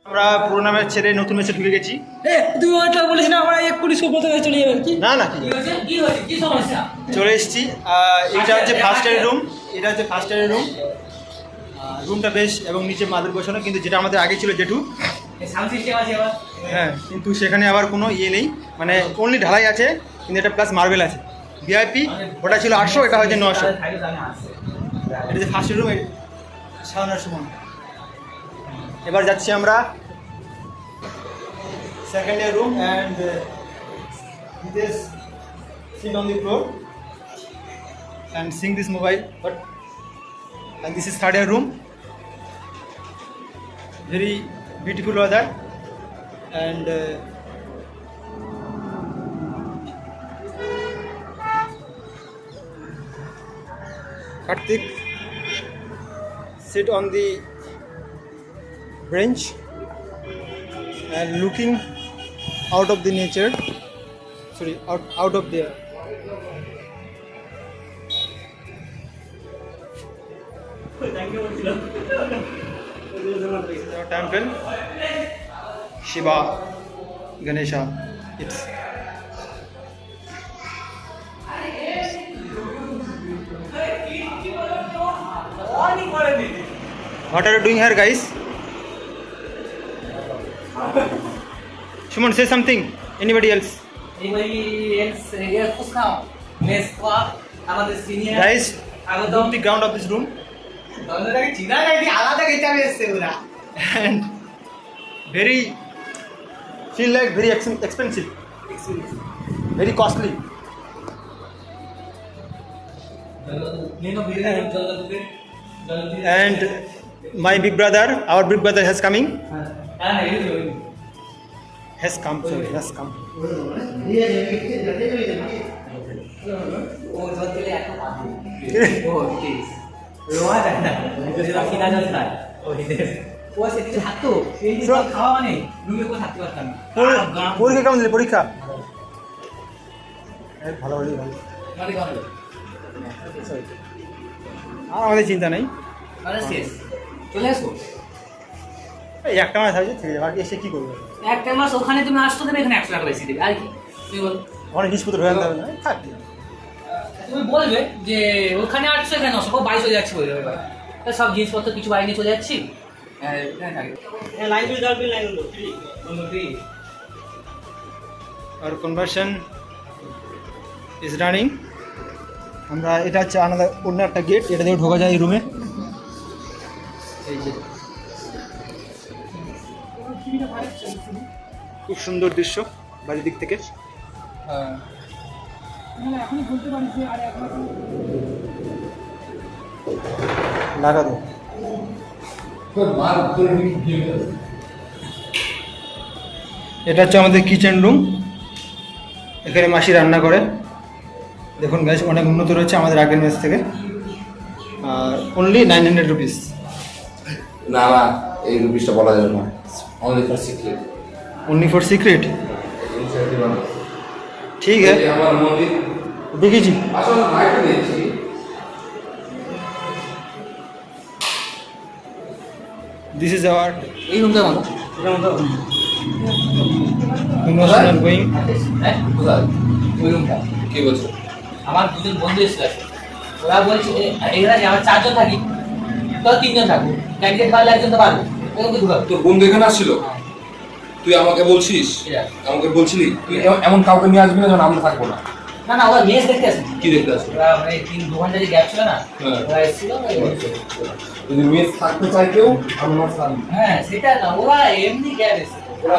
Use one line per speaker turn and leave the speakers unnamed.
আমরা পুরোনো ম্যাচ ছেড়ে নতুন ম্যাচে ঢুকে গেছি।
তুই ওটা বলিস না, আমরা এক্ষুনি সুব্রত কাছে চলে যাবেন কি
না না
কি সমস্যা?
চলে এসেছি। এটা হচ্ছে ফার্স্ট ইয়ারের রুম, এটা হচ্ছে ফার্স্ট ইয়ারের রুম। রুমটা বেশ এবং নিচে মাদুর বসানো, কিন্তু যেটা আমাদের আগে ছিল জেঠু, হ্যাঁ, কিন্তু সেখানে আবার কোনো ইয়ে নেই, মানে অনলি ঢালাই আছে, কিন্তু এটা প্লাস মার্বেল আছে। ভিআইপি ওটা ছিল 800, এটা হয়েছে 900। এটা যে ফার্স্ট রুম সাজানোর সময়। এবার যাচ্ছি আমরা second year room, and this sit on the floor and sing this mobile, but and this is third year room. Very beautiful weather, and Karthik sit on the bench and looking out of the nature, sorry, out of the temple, Shiva, Ganesha. It's what are you doing here, guys? Shuman, say something. Anybody else? Guys, look the ground of this room. And very feel like very expensive, very costly. And my big brother, our big brother has come. Sorry, has come. পরীক্ষা কেমন দিলে? পরীক্ষা ভালো হলেই ভালো, আর আমাদের চিন্তা নেই।
চলে আসবো
এই একটা মাস আছে, ঠিক আছে, বাকি এসে কি করবো?
একটা মাস ওখানে তুমি আসতে দেবে, এখানে 100 টাকা বেশি দেবে, আর কি? তুমি বল,
অনেক জিনিসপত্র হয়ে যাবে না, থাক।
তুমি বলবে যে ওখানে 800, এখানে 900, 22 হয়ে যাচ্ছে, বলে দেবে। সব জিনিসপত্র কিছু বাইরে নিয়ে চলে যাচ্ছি।
আর কনভার্সন ইজ রানিং। আমরা এটা হচ্ছে অন্য একটা গেট, এটা দিয়ে ঢোকা যায় এই রুমে। এই যে খুব সুন্দর দৃশ্য বাড়ির দিক থেকে। লাগা দো। এটা হচ্ছে আমাদের কিচেন রুম, এখানে মাসি রান্না করে। দেখুন গ্যাস অনেক উন্নত রয়েছে আমাদের আগের মেস থেকে। আর অনলি 900 রুপিস।
না না, এই রুপিসটা বলা যাবে না, only for secret.
Only for secret, ठीक है। देखिए जी, this is our emotional going.
কি বলছো?
আমার দুজন বন্ধু এসেছিল, ওরা বলছে এখানে আমরা 4 জন থাকি, তো 3 জন থাকবো, ক্যান্ডিডেট পারলে একজন তো পারবো।
তোর বন্ধু এখানে আসছিল, তুই আমাকে বলছিস, আমাকে বলছিলি তুই এমন কাউকে নিয়ে আসবি না যেন আমরা থাকবো না।
না না, ওরা মেস দেখতে আসে।
কি দেখতে আসবে?
ওরা মানে 2 ঘন্টা যে গ্যাপ ছিল না, ওরা এসেছিল।
যদি মেস থাকতে চাই কেউ, আমরা থাকবো।
হ্যাঁ সেটা না, ওরা এমনি গ্যাপ এসেছে। ওরা